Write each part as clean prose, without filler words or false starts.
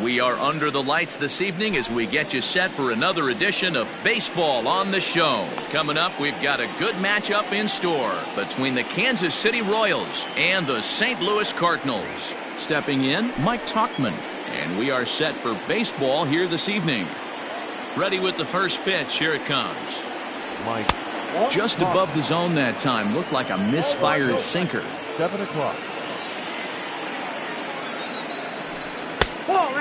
We are under the lights this evening as we get you set for another edition of Baseball on the Show. Coming up, we've got a good matchup in store between the Kansas City Royals and the St. Louis Cardinals. Stepping in, Mike Tauchman. And we are set for baseball here this evening. Ready with the first pitch. Here it comes. Mike. Just above the zone that time. Looked like a misfired sinker. 7 o'clock.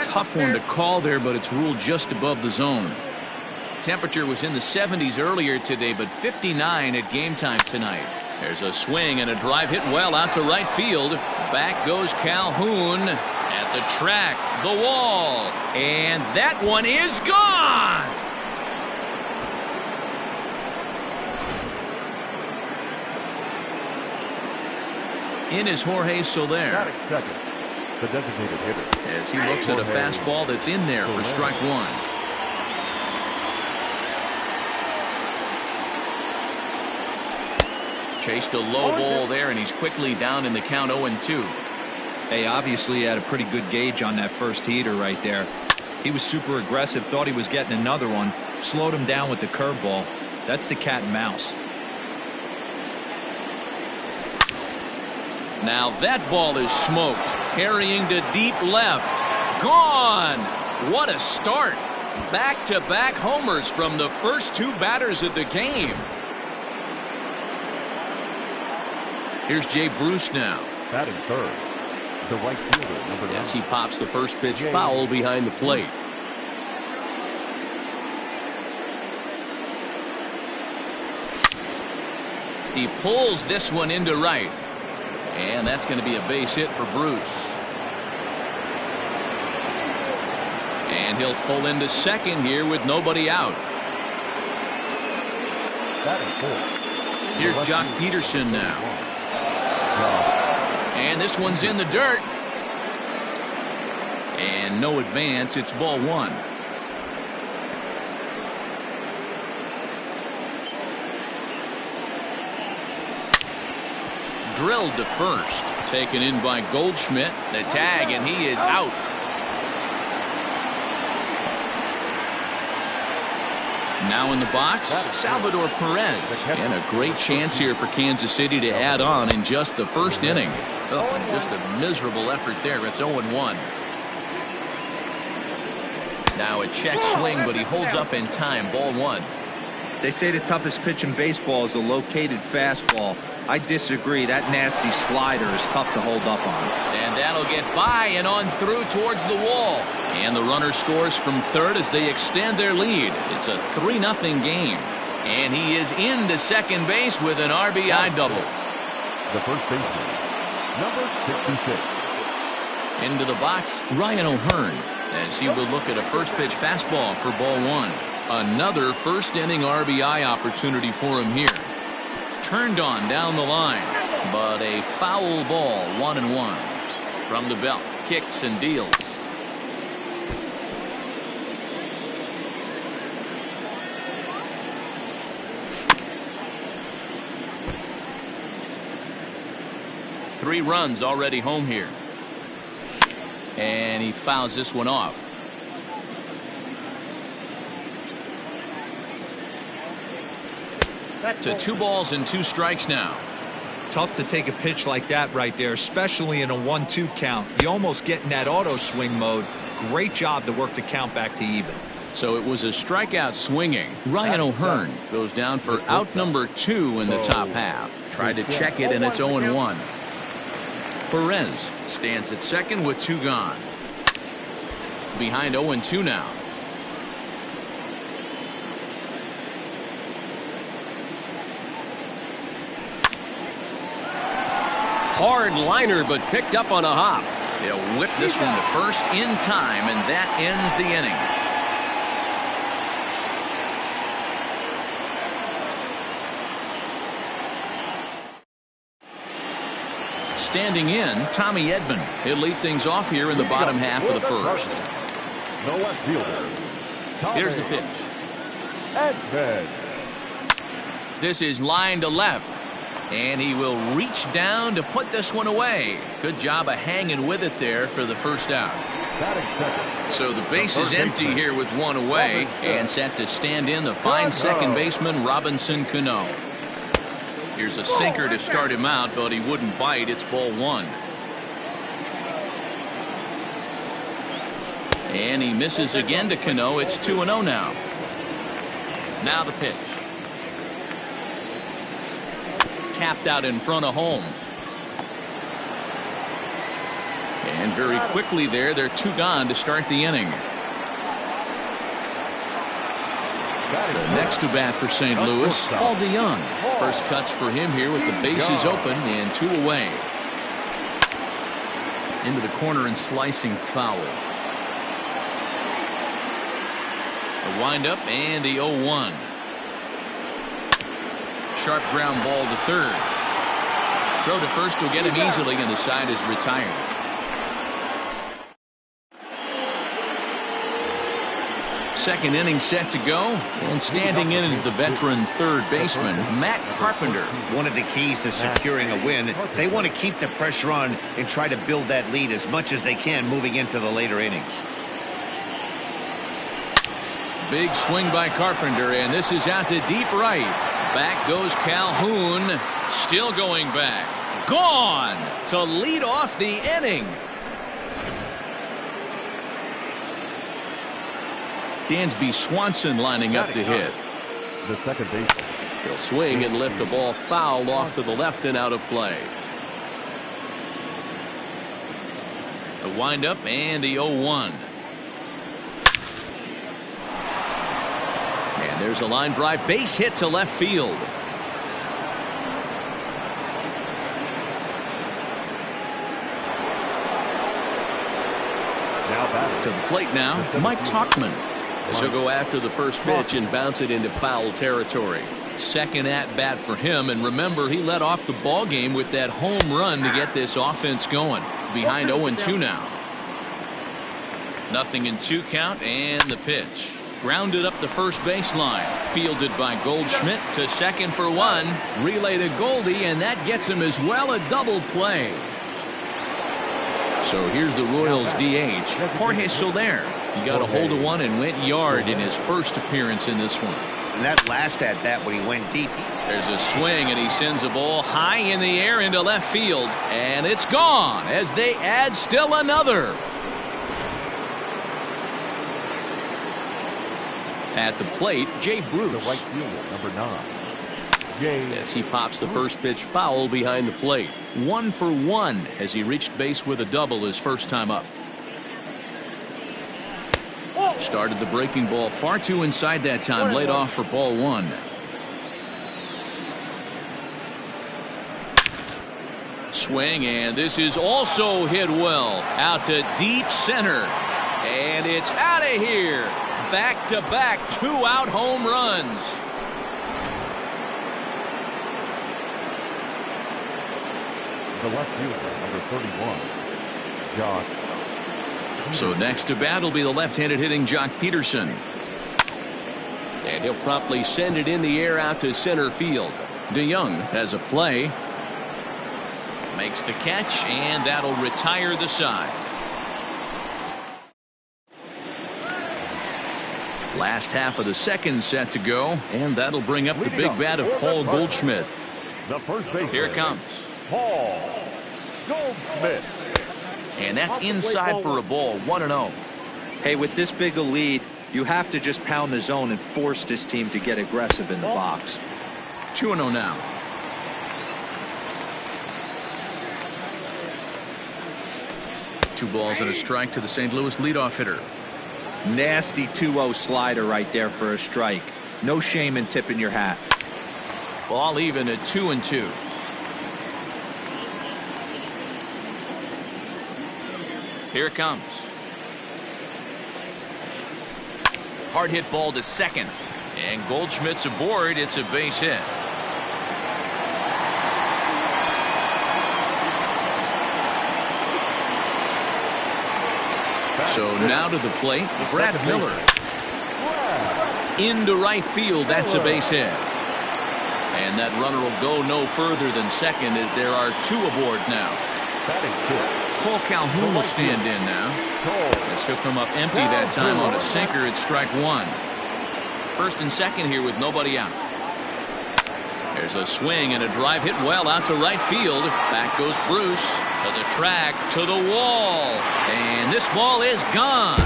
Tough one to call there, but it's ruled just above the zone. Temperature was in the 70s earlier today, but 59 at game time tonight. There's a swing and a drive hit well out to right field. Back goes Calhoun at the track, the wall, and that one is gone. In is Jorge Soler. Batting second, the designated hitter. As he looks at a fastball that's in there for strike one. Chased a low ball there, and he's quickly down in the count 0-2. Hey, obviously he had a pretty good gauge on that first heater right there. He was super aggressive, thought he was getting another one, slowed him down with the curveball. That's the cat and mouse. Now that ball is smoked, carrying to deep left. Gone! What a start. Back-to-back homers from the first two batters of the game. Here's Jay Bruce now. Batting third, the right fielder, number 9. As he pops the first pitch foul behind the plate. He pulls this one into right. And that's going to be a base hit for Bruce. And he'll pull into second here with nobody out. Batting fourth. Here's Jock Peterson now. And this one's in the dirt. And no advance. It's ball one. Drilled to first. Taken in by Goldschmidt. The tag, and he is out. Now in the box, Salvador Perez. And a great chance here for Kansas City to add on in just the first inning. Oh, and just a miserable effort there. It's 0-1. Now a check swing, but he holds up in time. Ball one. They say the toughest pitch in baseball is a located fastball. I disagree. That nasty slider is tough to hold up on. And that'll get by and on through towards the wall. And the runner scores from third as they extend their lead. It's a 3-0 game. And he is into second base with an RBI double. The first baseman, number 66. Into the box, Ryan O'Hearn, as he will look at a first pitch fastball for ball one. Another first inning RBI opportunity for him here. Turned on down the line, but a foul ball. 1-1 from the belt. Kicks and deals. Three runs already home here. And he fouls this one off. To 2 balls and 2 strikes now. Tough to take a pitch like that right there, especially in a 1-2 count. You almost get in that auto swing mode. Great job to work the count back to even. So it was a strikeout swinging. Ryan O'Hearn goes down for out number 2 in the top half. Tried to check it, and it's 0-1. Perez stands at second with 2 gone. Behind 0-2 now. Hard liner, but picked up on a hop. They'll whip this one to first in time, and that ends the inning. Standing in, Tommy Edman. He'll lead things off here in the bottom half of the first. The left fielder. Here's the pitch. Edman. This is line to left. And he will reach down to put this one away. Good job of hanging with it there for the first out. Batting second. So the base is empty here with one away, and set to stand in the fine second baseman Robinson Cano. Here's a sinker to start him out, but he wouldn't bite. It's ball one. And he misses again to Cano. It's 2-0 now. Now the pitch. Tapped out in front of home. And very quickly there, they're two gone to start the inning. The next to bat for St. Louis, Paul DeYoung. First cuts for him here with the bases open and two away. Into the corner and slicing foul. The windup and the 0-1. Sharp ground ball to third. Throw to first will get him easily, and the side is retired. Second inning set to go, and standing in is the veteran third baseman, Matt Carpenter. One of the keys to securing a win, they want to keep the pressure on and try to build that lead as much as they can moving into the later innings. Big swing by Carpenter, and this is out to deep right. Back goes Calhoun, still going back. Gone to lead off the inning. Dansby Swanson lining up to hit. The second baseman. He'll swing and lift the ball foul off to the left and out of play. The windup and the 0-1. And there's a line drive base hit to left field. To the plate now, Mike Tauchman. As he'll go after the first pitch and bounce it into foul territory. Second at bat for him, and remember, he led off the ball game with that home run to get this offense going. Behind 0-2 now. Nothing in 2 count, and the pitch. Grounded up the first baseline. Fielded by Goldschmidt to second for 1. Relay to Goldie, and that gets him as well a double play. So here's the Royals DH, Jorge Soler. He got a hold of one and went yard in his first appearance in this one. And that last at bat when he went deep. There's a swing, and he sends a ball high in the air into left field. And it's gone as they add still another. At the plate, Jay Bruce. The right fielder, number 9. As he pops the first pitch foul behind the plate. 1 for 1 as he reached base with a double his first time up. Started the breaking ball far too inside that time. Laid off for ball 1. Swing, and this is also hit well. Out to deep center. And it's out of here. Back-to-back 2-out home runs. The left fielder, number 31, Josh. So next to bat will be the left-handed hitting Jock Peterson. And he'll promptly send it in the air out to center field. DeYoung has a play. Makes the catch, and that'll retire the side. Last half of the second set to go, and that'll bring up the big bat of Paul Goldschmidt. The first baseman. Here it comes. Paul Goldschmidt. And that's inside for a ball. 1-0. Hey, with this big a lead, you have to just pound the zone and force this team to get aggressive in the box. 2-0 now. Two balls and a strike to the St. Louis leadoff hitter. Nasty 2-0 slider right there for a strike. No shame in tipping your hat. Ball even at 2-2. Here it comes. Hard hit ball to second. And Goldschmidt's aboard. It's a base hit. So now to the plate, Brad Miller. Into right field. That's a base hit. And that runner will go no further than second as there are two aboard now. Batting 2. Cole Calhoun will stand in now. As he'll come up empty that time on a sinker at strike one. First and second here with nobody out. There's a swing and a drive hit well out to right field. Back goes Bruce to the track, to the wall. And this ball is gone.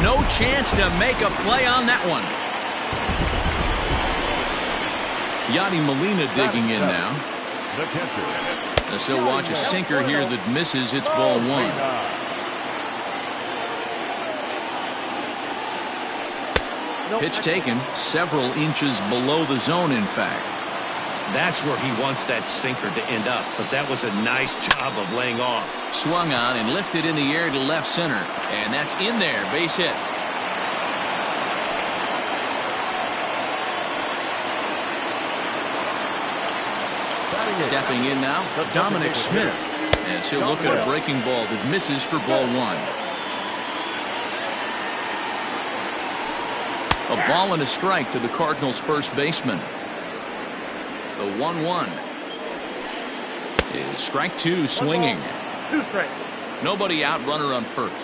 No chance to make a play on that one. Yadi Molina digging in now. The catcher. As he'll watch a sinker here that misses. It's ball one. Pitch taken several inches below the zone, in fact. That's where he wants that sinker to end up, but that was a nice job of laying off. Swung on and lifted in the air to left center, and that's in there. Base hit. Stepping in now, Dominic Smith, as he'll look at a breaking ball that misses for ball one. A ball and a strike to the Cardinals' first baseman. The 1-1 is strike two, swinging. Nobody out, runner on first.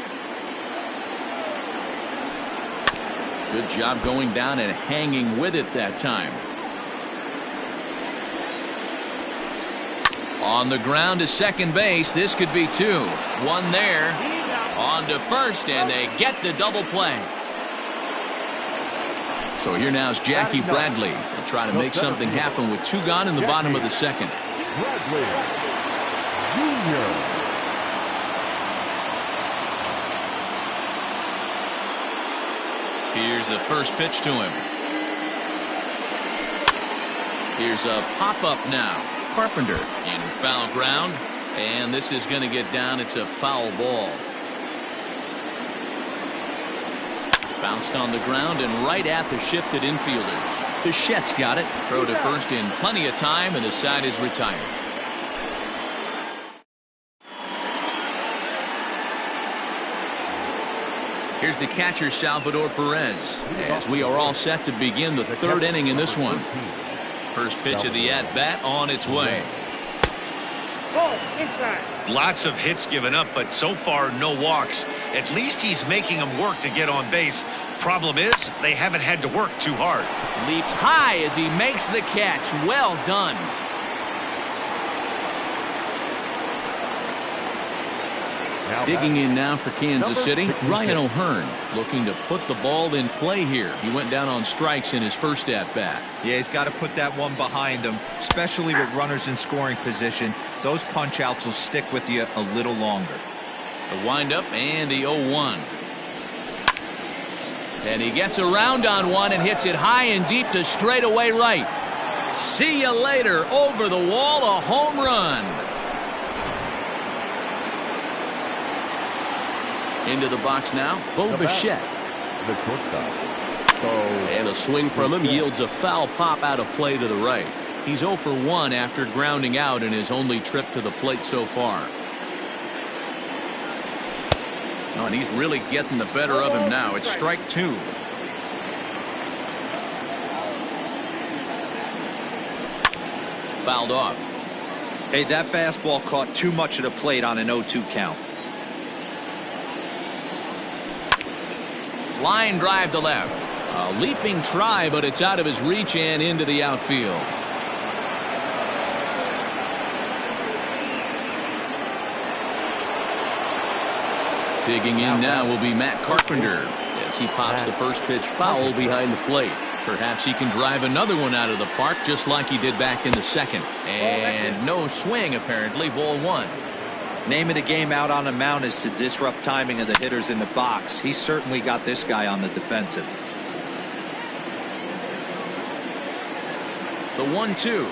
Good job going down and hanging with it that time. On the ground to second base. This could be two. One there. On to first, and they get the double play. So here now is Jackie Bradley. They'll try to make something happen with two gone in the bottom of the second. Bradley Jr. Here's the first pitch to him. Here's a pop-up now. Carpenter in foul ground, and this is going to get down. It's a foul ball. Bounced on the ground and right at the shifted infielders. Bichette's got it. Throw to first in plenty of time, and the side is retired. Here's the catcher, Salvador Perez, as we are all set to begin the third inning in this one. First pitch of the at-bat on its way. Lots of hits given up, but so far no walks. At least he's making them work to get on base. Problem is, they haven't had to work too hard. Leaps high as he makes the catch. Well done. Digging in now for Kansas City, Ryan O'Hearn looking to put the ball in play here. He went down on strikes in his first at-bat. Yeah, he's got to put that one behind him, especially with runners in scoring position. Those punch-outs will stick with you a little longer. The windup and the 0-1. And he gets around on one and hits it high and deep to straightaway right. See you later. Over the wall, a home run. Into the box now, Bo Bichette. The shortstop. And a swing from him yields a foul pop out of play to the right. He's 0 for 1 after grounding out in his only trip to the plate so far. Oh, and he's really getting the better of him now. It's strike two. Fouled off. Hey, that fastball caught too much of the plate on an 0-2 count. Line drive to left. A leaping try, but it's out of his reach and into the outfield. Digging in now will be Matt Carpenter as he pops the first pitch foul behind the plate. Perhaps he can drive another one out of the park just like he did back in the second. And no swing apparently. Ball one. Name of the game out on the mound is to disrupt timing of the hitters in the box. He's certainly got this guy on the defensive. The 1-2.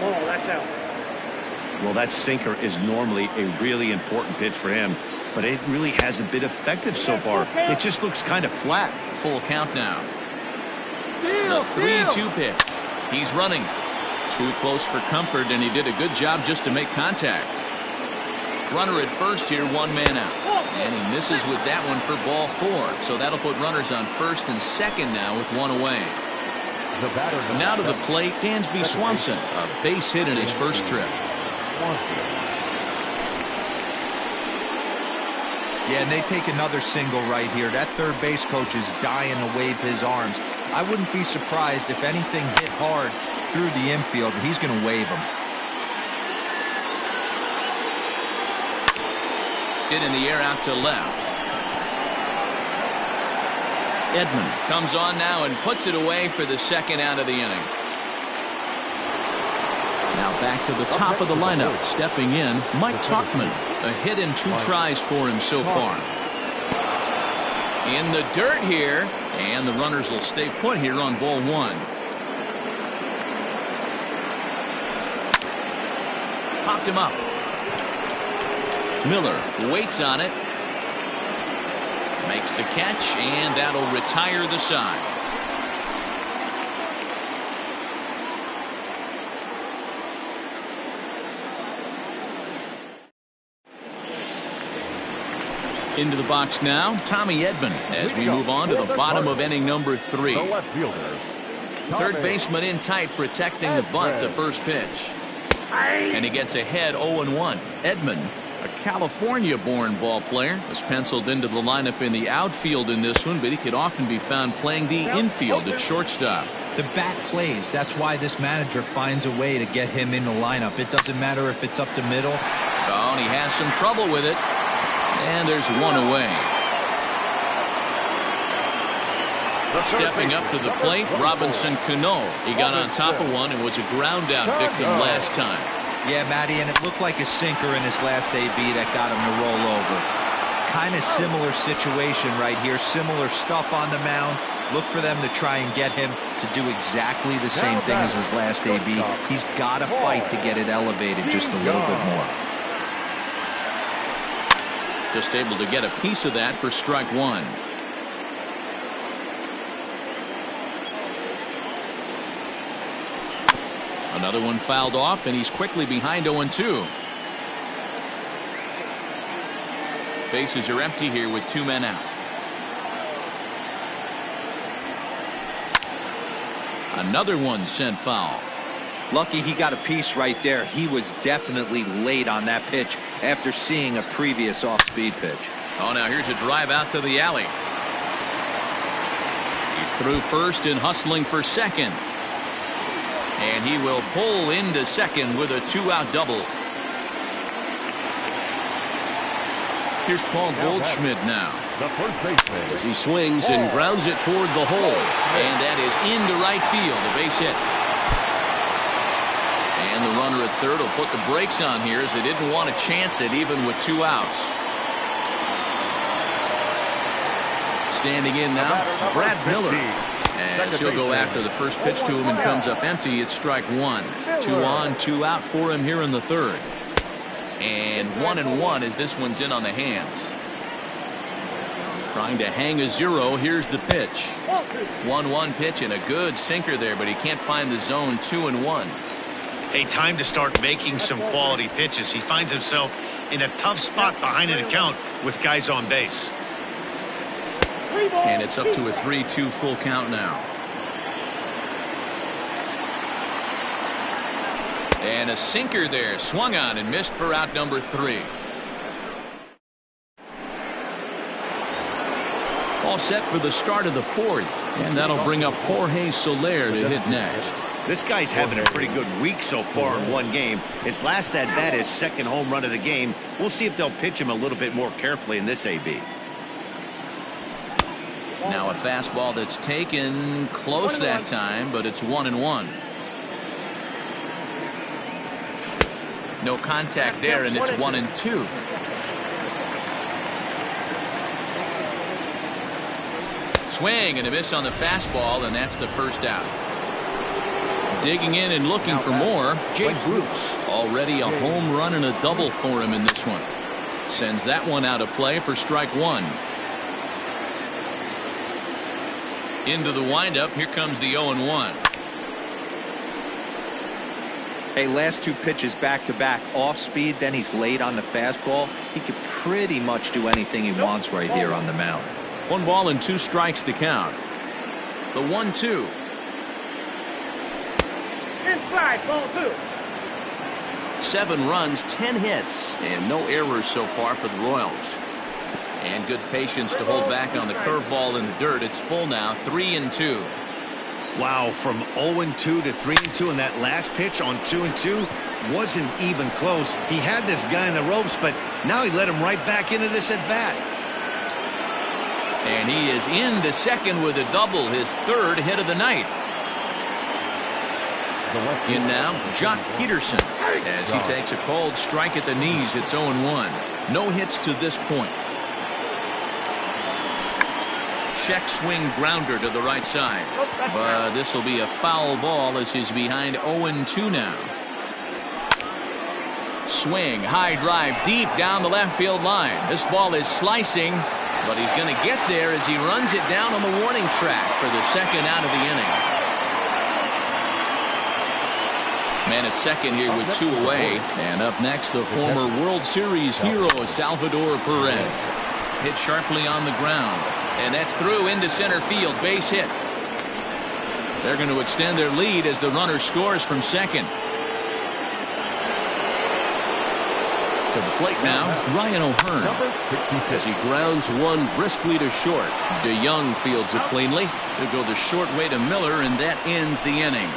That's out. Well, that sinker is normally a really important pitch for him, but it really hasn't been effective so far. It just looks kind of flat. Full count now. The 3-2 pitch. He's running. Too close for comfort, and he did a good job just to make contact. Runner at first here, one man out. And he misses with that one for ball four. So that'll put runners on first and second now with one away. Now to the plate, Dansby Swanson. A base hit in his first trip. Yeah, and they take another single right here. That third base coach is dying to wave his arms. I wouldn't be surprised if anything hit hard through the infield. He's going to wave them. Hit in the air out to left. Edman comes on now and puts it away for the second out of the inning. Now back to the top of the lineup. Stepping in, Mike Tauchman. A hit in 2 tries for him so far. In the dirt here, and the runners will stay put here on ball 1. Popped him up. Miller waits on it. Makes the catch, and that'll retire the side. Into the box now, Tommy Edman, as we move on to the bottom of inning number 3. The left fielder. Third baseman in tight, protecting the bunt, the first pitch. And he gets ahead 0-1. Edman, a California-born ball player, was penciled into the lineup in the outfield in this one, but he could often be found playing the infield at shortstop. The bat plays. That's why this manager finds a way to get him in the lineup. It doesn't matter if it's up the middle. Oh, and he has some trouble with it. And there's one away. Stepping up to the plate, Robinson Cano. He got on top of one and was a ground out victim last time. Yeah, Matty, and it looked like a sinker in his last AB that got him to roll over. Kind of similar situation right here. Similar stuff on the mound. Look for them to try and get him to do exactly the same thing as his last AB. He's got to fight to get it elevated just a little bit more. Just able to get a piece of that for strike 1. Another one fouled off, and he's quickly behind 0-2. Bases are empty here with 2 men out. Another one sent foul. Lucky he got a piece right there. He was definitely late on that pitch after seeing a previous off-speed pitch. Oh, now here's a drive out to the alley. He's through first and hustling for second. And he will pull into second with a 2-out double. Here's Paul Goldschmidt now. The first baseman. As he swings and grounds it toward the hole. And that is into right field, a base hit. And the runner at third will put the brakes on here as they didn't want to chance it even with 2 outs. Standing in now, Brad Miller. As he'll go after the first pitch to him and comes up empty. It's strike 1. 2 on, 2 out for him here in the third. And 1-1 as this one's in on the hands. Trying to hang a 0. Here's the pitch. 1-1 pitch and a good sinker there, but he can't find the zone. 2-1. A time to start making some quality pitches. He finds himself in a tough spot behind an account with guys on base. And it's up to a 3-2 full count now. And a sinker there, swung on and missed for out number 3. All set for the start of the 4th, and that'll bring up Jorge Soler to hit next. This guy's having a pretty good week so far in one game. His last at bat, his second home run of the game. We'll see if they'll pitch him a little bit more carefully in this AB. Now a fastball that's taken close that time, but it's 1-1. No contact there, and it's 1-2. Swing and a miss on the fastball, and that's the first out. Digging in and looking for more, Jay Bruce. Already a home run and a double for him in this one. Sends that one out of play for strike 1. Into the windup. Here comes the 0-1. Hey, last 2 pitches back-to-back. Off speed, then he's late on the fastball. He could pretty much do anything he wants right here on the mound. 1 ball and 2 strikes to count. The 1-2. Inside, ball 2. 7 runs, 10 hits, and no errors so far for the Royals. And good patience to hold back on the curveball in the dirt. It's full now, 3-2. Wow, from 0-2 to 3-2, and that last pitch on 2-2 wasn't even close. He had this guy in the ropes, but now he let him right back into this at bat. And he is in the second with a double, his third hit of the night. In now, Jock Peterson, as he takes a cold strike at the knees. It's 0-1. No hits to this point. Check swing grounder to the right side. But this will be a foul ball as he's behind 0-2 now. Swing, high drive, deep down the left field line. This ball is slicing, but he's going to get there as he runs it down on the warning track for the second out of the inning. Man at second here with 2 away. And up next, the former World Series hero, Salvador Perez. Hit sharply on the ground. And that's through into center field. Base hit. They're going to extend their lead as the runner scores from second. To the plate now, Ryan O'Hearn, as he grounds one briskly to short. DeYoung fields it cleanly to go the short way to Miller, and that ends the inning.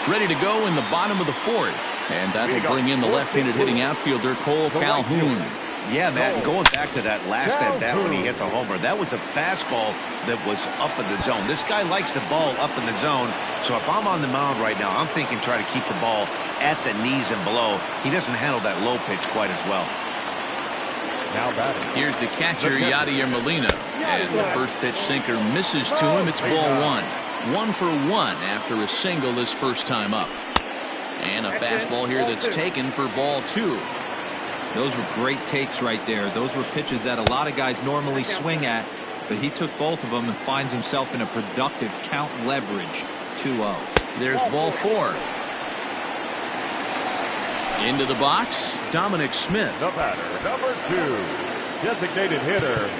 Ready to go in the bottom of the fourth, and that will bring in the left-handed hitting outfielder Cole Calhoun. Yeah, Matt, and going back to that last at-bat when he hit the homer, that was a fastball that was up in the zone. This guy likes the ball up in the zone, so if I'm on the mound right now, I'm thinking try to keep the ball at the knees and below. He doesn't handle that low pitch quite as well. Now batting. Here's the catcher, Yadier Molina. As the first pitch sinker misses to him, it's ball one. 1 for 1 after a single his first time up. And a fastball here that's taken for ball 2. Those were great takes right there. Those were pitches that a lot of guys normally swing at, but he took both of them and finds himself in a productive count leverage. 2-0. There's ball 4. Into the box, Dominic Smith. The batter, number 2, designated hitter.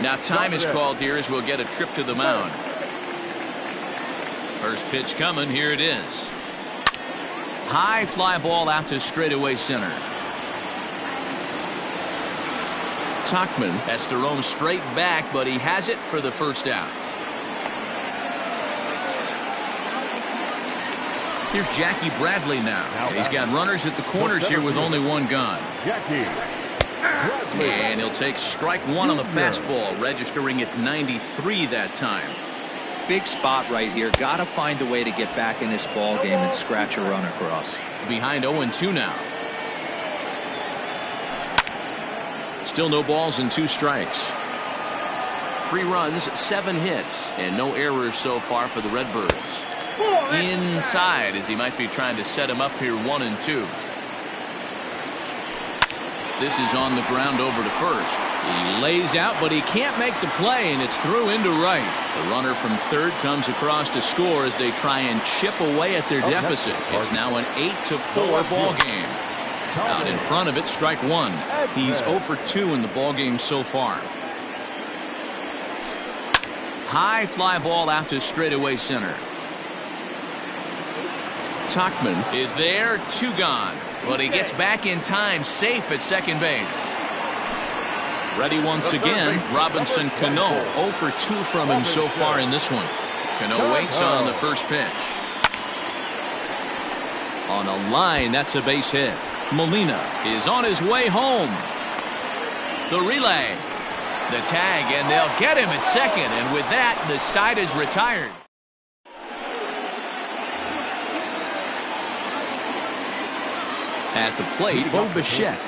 Now time is called here as we'll get a trip to the mound. First pitch coming, here it is. High fly ball out to straightaway center. Tauchman has to roam straight back, but he has it for the first out. Here's Jackie Bradley now. He's got runners at the corners here with only 1 gone. And he'll take strike 1 on the fastball, registering at 93 that time. Big spot right here. Got to find a way to get back in this ball game and scratch a run across. Behind 0-2 now. Still no balls and 2 strikes. 3 runs, 7 hits, and no errors so far for the Redbirds. Inside as he might be trying to set him up here 1-2. This is on the ground over to first. He lays out, but he can't make the play, and it's through into right. The runner from third comes across to score as they try and chip away at their deficit. It's now an 8-4 ball game. Out in front of it, strike 1. He's 0 for 2 in the ball game so far. High fly ball out to straightaway center. Tauchman is there, 2 gone, but he gets back in time, safe at second base. Ready once again, Robinson Cano. 0 for 2 from him so far in this one. Cano waits on the first pitch. On a line, that's a base hit. Molina is on his way home. The relay, the tag, and they'll get him at second, and with that, the side is retired. At the plate, Bo Bichette.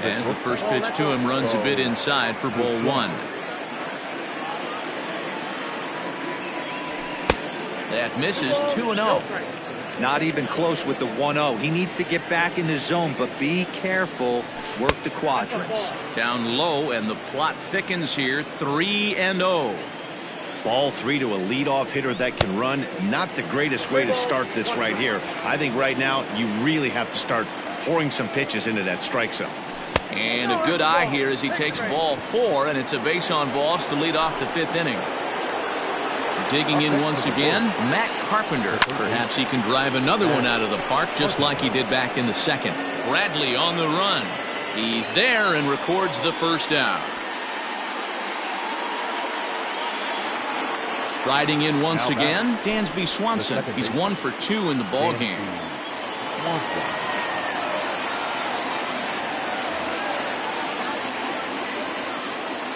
As the first pitch to him runs a bit inside for ball 1. That misses, 2-0. Not even close with the 1-0. He needs to get back in the zone, but be careful. Work the quadrants. Down low, and the plot thickens here, 3-0. Ball 3 to a leadoff hitter that can run. Not the greatest way to start this right here. I think right now you really have to start pouring some pitches into that strike zone. And a good eye here as he takes ball 4, and it's a base on balls to lead off the 5th inning. Digging in once again, Matt Carpenter. Perhaps he can drive another one out of the park just like he did back in the second. Bradley on the run. He's there and records the first down. Striding in once again, Dansby Swanson. He's 1 for 2 in the ball game.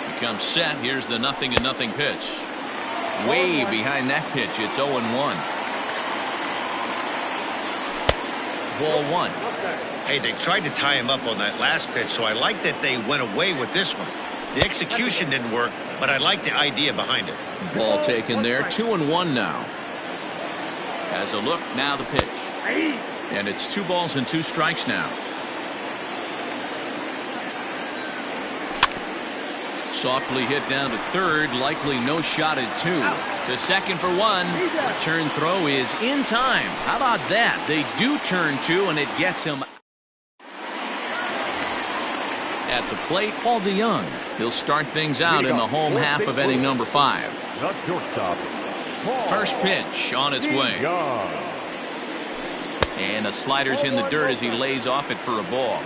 He comes set. Here's the 0-0 pitch. Way behind that pitch. It's 0-1. Ball 1. Hey, they tried to tie him up on that last pitch, so I like that they went away with this one. The execution didn't work, but I like the idea behind it. Ball taken there. 2-1 now. Has a look. Now the pitch. And it's 2 balls and 2 strikes now. Softly hit down to third. Likely no shot at 2. To second for 1. Return throw is in time. How about that? They do turn 2, and it gets him. At the plate, Paul DeYoung. He'll start things out in the home half of inning number 5. First pitch on its way. And a slider's in the dirt as he lays off it for a ball.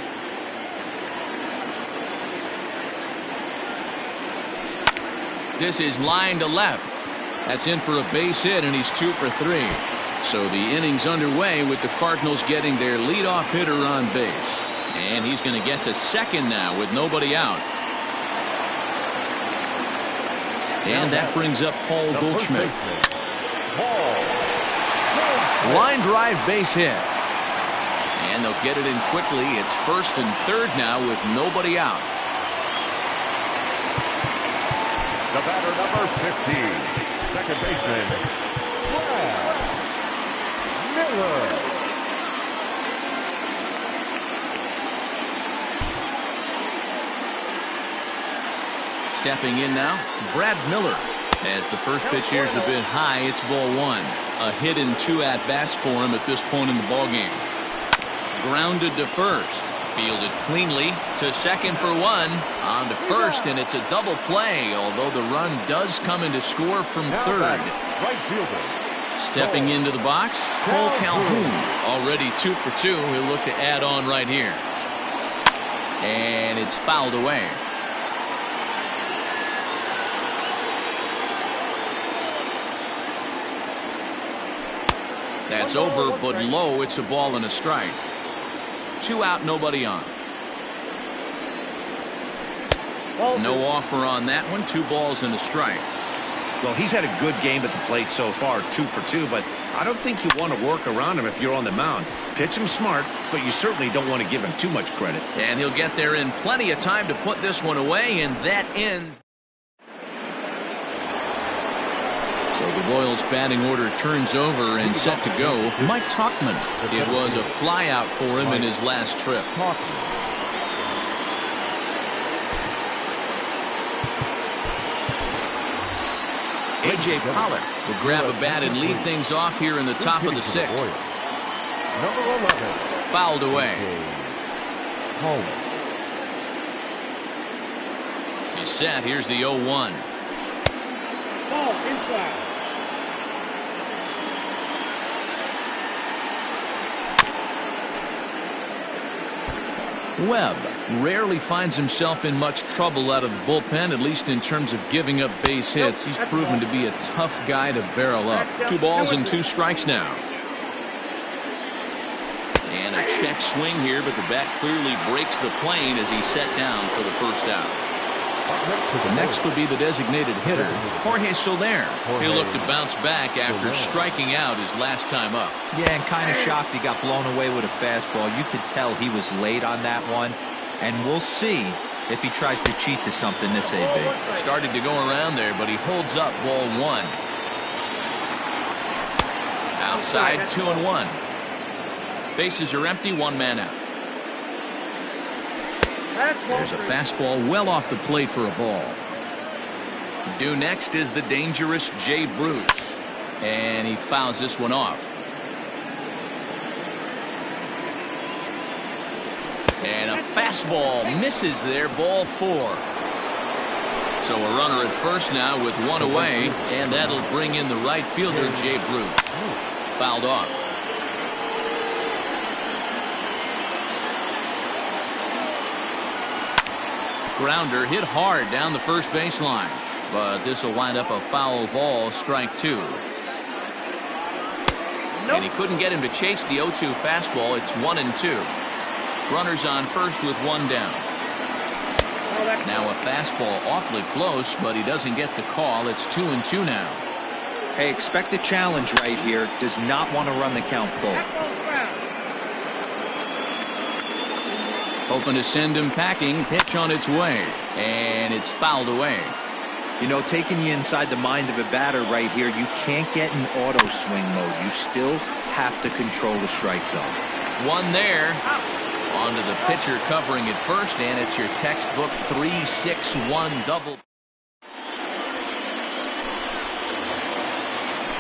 This is line to left. That's in for a base hit, and he's 2 for 3. So the inning's underway with the Cardinals getting their leadoff hitter on base. And he's going to get to second now with nobody out. And that brings up Paul Goldschmidt. Line drive base hit. And they'll get it in quickly. It's first and third now with nobody out. The batter, number 15, second baseman, Brad Miller. Stepping in now, Brad Miller. As the first pitch here's a bit high, it's ball 1. A hit and 2 at-bats for him at this point in the ballgame. Grounded to first. Fielded cleanly to second for 1. On to first, and it's a double play, although the run does come in to score from third. Stepping into the box, Cole Calhoun. Already 2 for 2. He'll look to add on right here. And it's fouled away. That's over, but low. It's a ball and a strike. 2 out, nobody on. No offer on that one. 2 balls and a strike. Well, he's had a good game at the plate so far, 2 for 2, but I don't think you want to work around him if you're on the mound. Pitch him smart, but you certainly don't want to give him too much credit. And he'll get there in plenty of time to put this one away, and that ends. So the Royals batting order turns over and set to go. Mike Tauchman. It was a flyout for him in his last trip. A.J. Pollock will grab a bat and lead things off here in the top of the 6th. Number 11. Fouled away. He's set. Here's the 0-1. Ball inside. Webb rarely finds himself in much trouble out of the bullpen, at least in terms of giving up base hits. He's proven to be a tough guy to barrel up. 2 balls and 2 strikes now. And a check swing here, but the bat clearly breaks the plane as he's set down for the first out. Next will be the designated hitter, Jorge Soler. He'll look to bounce back after striking out his last time up. Yeah, and kind of shocked he got blown away with a fastball. You could tell he was late on that one. And we'll see if he tries to cheat to something this AB. Started to go around there, but he holds up ball 1. Outside, 2-1. Bases are empty, 1 man out. There's a fastball well off the plate for a ball. Due next is the dangerous Jay Bruce. And he fouls this one off. And a fastball misses there, ball 4. So a runner at first now with 1 away, and that'll bring in the right fielder, Jay Bruce. Fouled off. Grounder hit hard down the first baseline, but this will wind up a foul ball, strike 2. And he couldn't get him to chase the 0-2 fastball. It's 1-2. Runners on first with 1 down. Now a fastball awfully close, but he doesn't get the call. It's 2-2 now. Hey, expect a challenge right here. Does not want to run the count full. Hoping to send him packing. Pitch on its way, and it's fouled away. You know, taking you inside the mind of a batter right here, you can't get in auto swing mode. You still have to control the strike zone. One there. On to the pitcher covering it first, and it's your textbook 3-6-1 double.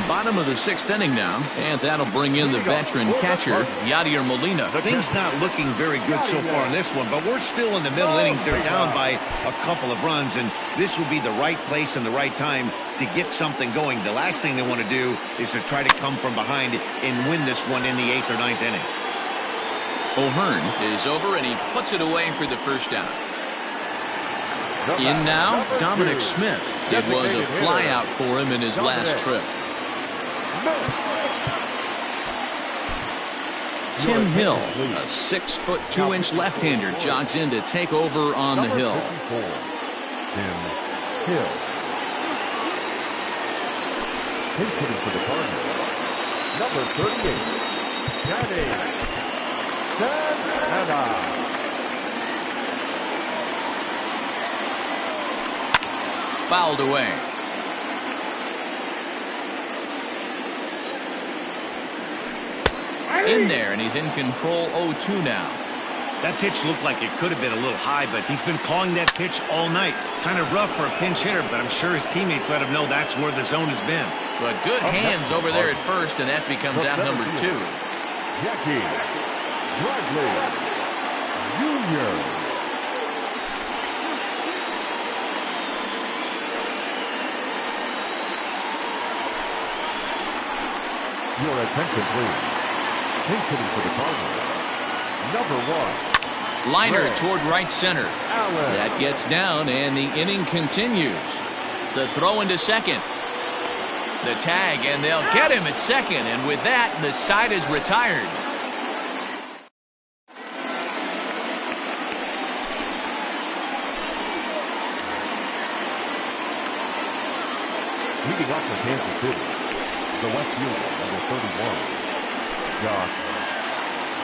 Bottom of the 6th inning now, and that'll bring in the veteran catcher, Yadier Molina. Things not looking very good so far in this one, but we're still in the middle innings. They're down by a couple of runs, and this would be the right place and the right time to get something going. The last thing they want to do is to try to come from behind and win this one in the 8th or 9th inning. O'Hearn is over, and he puts it away for the first out. In now, Dominic Smith. It was a flyout for him in his last trip. Tim Hill, a 6'2" left-hander, jogs in to take over on the hill. Tim Hill. Hitting for the Cardinals. Number 38, Danny Santana. Fouled away. In there, and he's in control 0-2 now. That pitch looked like it could have been a little high, but he's been calling that pitch all night. Kind of rough for a pinch hitter, but I'm sure his teammates let him know that's where the zone has been. But good hands over there at first, and that becomes out number 2. Jackie Bradley Jr. Your attention, please. Hitting for the Cardinals. Number 1. Liner toward right center. That gets down, and the inning continues. The throw into second. The tag, and they'll get him at second, and with that, the side is retired. Leading off for Kansas City, the left fielder, number 31. Jock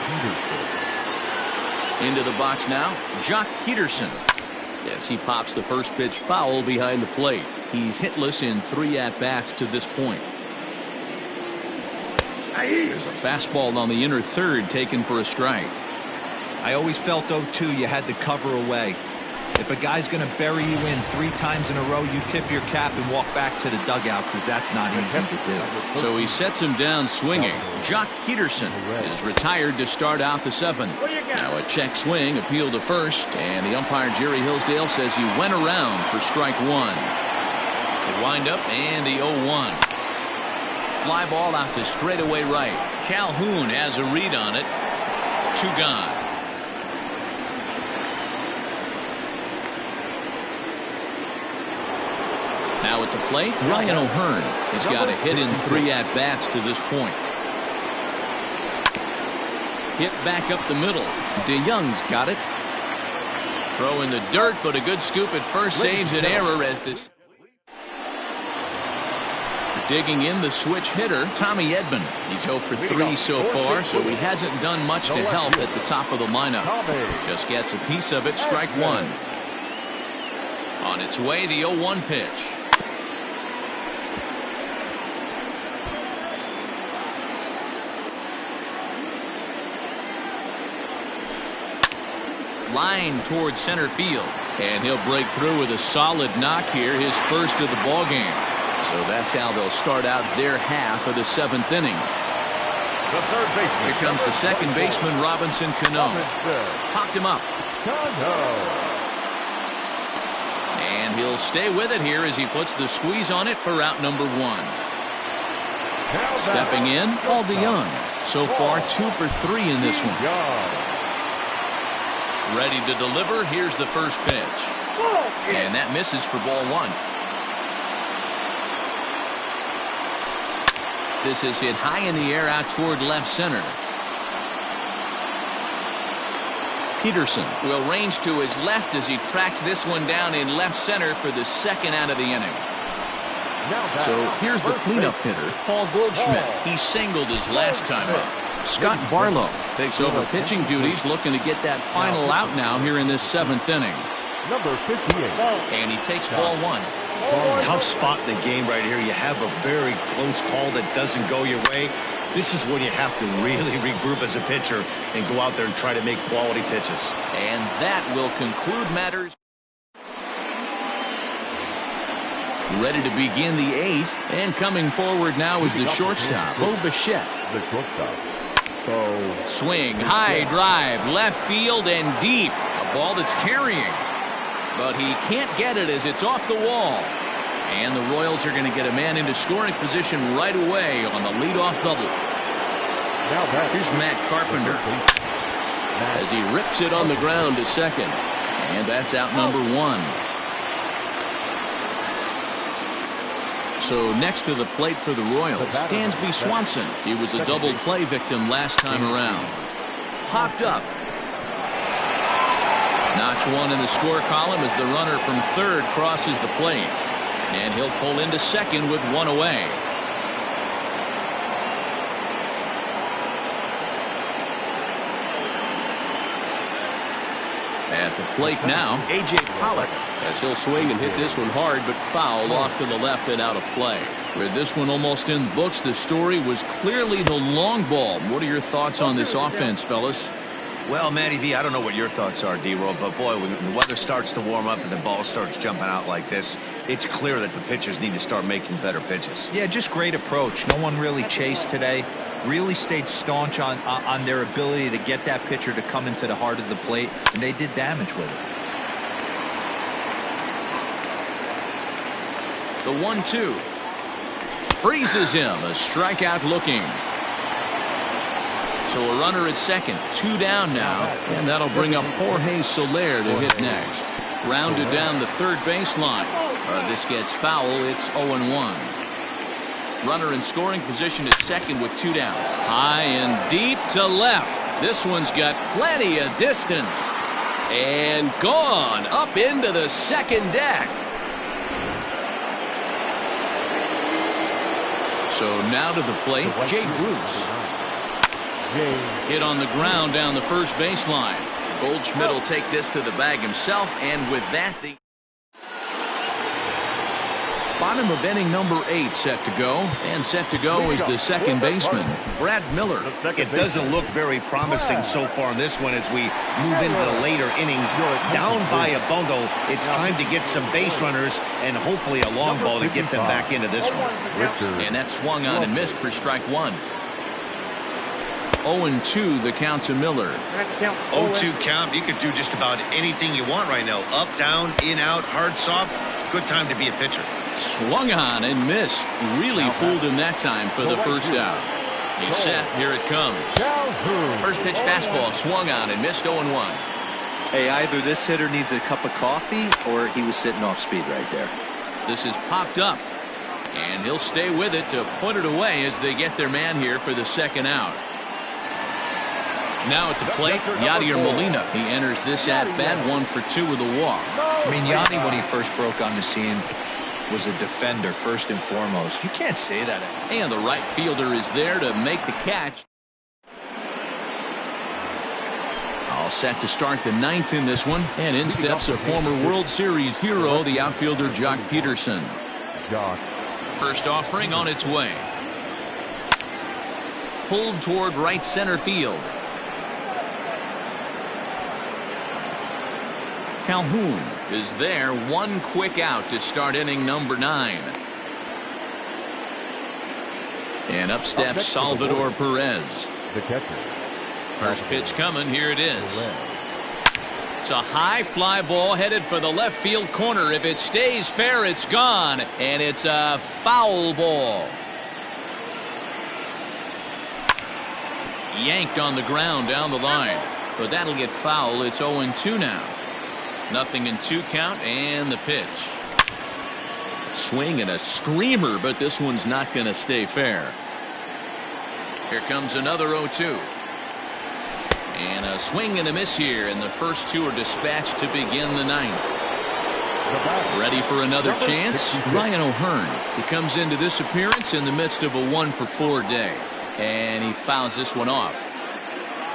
Peterson. Into the box now, Jock Peterson. Yes, he pops the first pitch foul behind the plate. He's hitless in 3 at-bats to this point. There's a fastball on the inner third taken for a strike. I always felt 0-2 you had to cover away. If a guy's going to bury you in 3 times in a row, you tip your cap and walk back to the dugout, because that's not easy to do. So he sets him down swinging. Jock Peterson is retired to start out the 7th. Now a check swing, appeal to first, and the umpire Jerry Hillsdale says he went around for strike 1. They wind up, and the 0-1. Fly ball out to straightaway right. Calhoun has a read on it. 2 gone. Now at the plate, Ryan O'Hearn. He's got a hit in 3 at-bats to this point. Hit back up the middle. DeYoung's got it. Throw in the dirt, but a good scoop at first saves an error as this. Digging in the switch hitter, Tommy Edman. He's 0 for 3 so far, so he hasn't done much to help at the top of the lineup. Just gets a piece of it, strike 1. On its way, the 0-1 pitch. Line towards center field, and he'll break through with a solid knock here, his first of the ball game. So that's how they'll start out their half of the 7th inning. The third baseman. Here comes the second baseman, Robinson Cano. Popped him up. And he'll stay with it here as he puts the squeeze on it for out number 1. Stepping in, Paul DeYoung. So far 2 for 3 in this one. Ready to deliver. Here's the first pitch. And that misses for ball one. This is hit high in the air out toward left center. Peterson will range to his left as he tracks this one down in left center for the second out of the inning. So here's the cleanup hitter, Paul Goldschmidt. He singled his last time up. Scott Barlow takes over pitching duties, looking to get that final out now here in this seventh inning. Number 58. And he takes ball one. Tough spot in the game right here. You have a very close call that doesn't go your way. This is when you have to really regroup as a pitcher and go out there and try to make quality pitches. And that will conclude matters. Ready to begin the eighth, and coming forward now is the shortstop, Bo Bichette. The shortstop. Swing, high drive, left field and deep. A ball that's carrying. But he can't get it as it's off the wall. And the Royals are going to get a man into scoring position right away on the leadoff double. Here's Matt Carpenter as he rips it on the ground to second. And that's out number one. So next to the plate for the Royals, Dansby Swanson. He was a double play victim last time around. Popped up. Notch one in the score column as the runner from third crosses the plate. And he'll pull into second with one away. At the plate now, A.J. Pollock, as he'll swing and hit this one hard, but foul off to the left and out of play. With this one almost in the books, the story was clearly the long ball. What are your thoughts on this offense, fellas? Well, Matty V, I don't know what your thoughts are, D-Roll, but boy, when the weather starts to warm up and the ball starts jumping out like this, it's clear that the pitchers need to start making better pitches. Yeah, just great approach. No one really chased today. Really stayed staunch on their ability to get that pitcher to come into the heart of the plate, and they did damage with it. The 1-2. Freezes him. A strikeout looking. So a runner at second. Two down now. And that'll bring up Jorge Soler to hit next. Rounded down the third baseline. This gets foul. It's 0-1. Runner in scoring position at second with two down. High and deep to left. This one's got plenty of distance. And gone up into the second deck. So now to the plate, Jay Bruce. Hit on the ground down the first baseline. Goldschmidt will take this to the bag himself, and with that, the bottom of inning number 8 set to go, and set to go is the second baseman, Brad Miller. It doesn't look very promising so far in this one as we move into the later innings. Down by a bundle, it's time to get some base runners and hopefully a long ball to get them back into this one. And that swung on and missed for strike one. 0-2 the count to Miller. 0-2 count. You could do just about anything you want right now. Up, down, in, out, hard, soft. Good time to be a pitcher. Swung on and missed. Really fooled him that time for the first out. He's set. Here it comes. First pitch fastball swung on and missed 0-1. Hey, either this hitter needs a cup of coffee or he was sitting off speed right there. This is popped up. And he'll stay with it to put it away as they get their man here for the second out. Now at the plate, Yadier Molina. He enters this at-bat 1 for 2 with a walk. I mean, Yanni, when he first broke on the scene, was a defender first and foremost. You can't say that. And the right fielder is there to make the catch. All set to start the 9th in this one. And in steps a former World Series hero, the outfielder Jock Peterson. First offering on its way. Pulled toward right center field. Calhoun is there. One quick out to start inning number 9. And up steps Salvador Perez. The catcher. First pitch coming. Here it is. It's a high fly ball headed for the left field corner. If it stays fair, it's gone. And it's a foul ball. Yanked on the ground down the line. But that'll get foul. It's 0-2 now. 0-2 count, and the pitch. Swing and a screamer, but this one's not going to stay fair. Here comes another 0-2. And a swing and a miss here, and the first two are dispatched to begin the ninth. Ready for another chance? Ryan O'Hearn. He comes into this appearance in the midst of a 1-for-4 day. And he fouls this one off.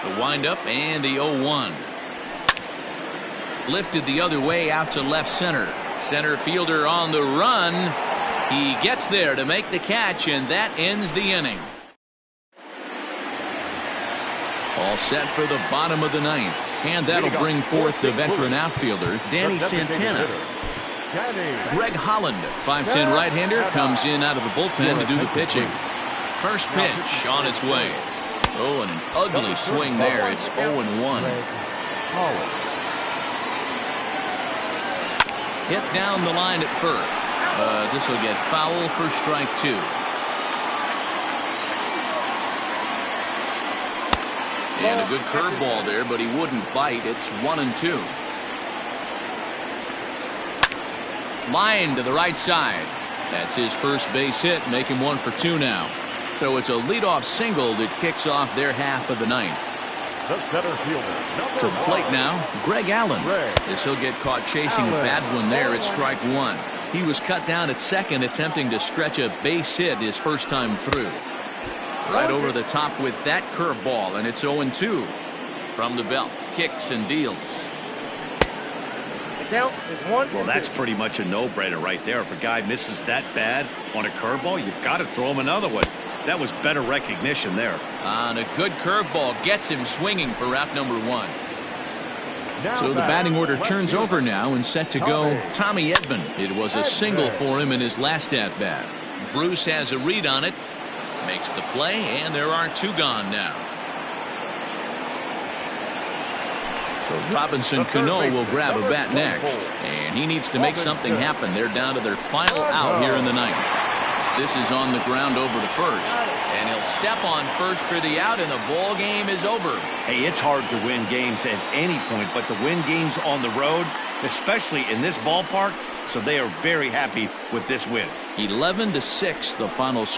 The windup and the 0-1. Lifted the other way out to left center. Center fielder on the run. He gets there to make the catch, and that ends the inning. All set for the bottom of the ninth. And that'll bring forth the veteran outfielder, Danny Santana. Greg Holland, 5'10" right-hander, comes in out of the bullpen to do the pitching. First pitch on its way. Oh, and an ugly swing there. It's 0-1. Hit down the line at first. This will get foul for strike two. And a good curveball there, but he wouldn't bite. It's 1-2. Line to the right side. That's his first base hit, make him 1 for 2 now. So it's a leadoff single that kicks off their half of the ninth. To the plate now, Greg Allen. As he'll get caught chasing a bad one there at strike one. He was cut down at second, attempting to stretch a base hit his first time through. Right over the top with that curveball, and it's 0-2 from the belt. Kicks and deals. Well, that's pretty much a no-brainer right there. If a guy misses that bad on a curveball, you've got to throw him another one. That was better recognition there. And a good curveball gets him swinging for out number one. So the batting order turns over now and set to go Tommy Edman. It was a single for him in his last at-bat. Bruce has a read on it. Makes the play, and there are 2 gone now. So Robinson Cano will grab a bat next, and he needs to make something happen. They're down to their final out here in the ninth. This is on the ground over to first, and he'll step on first for the out, and the ball game is over. Hey, it's hard to win games at any point, but to win games on the road, especially in this ballpark, so they are very happy with this win. 11-6 the final score.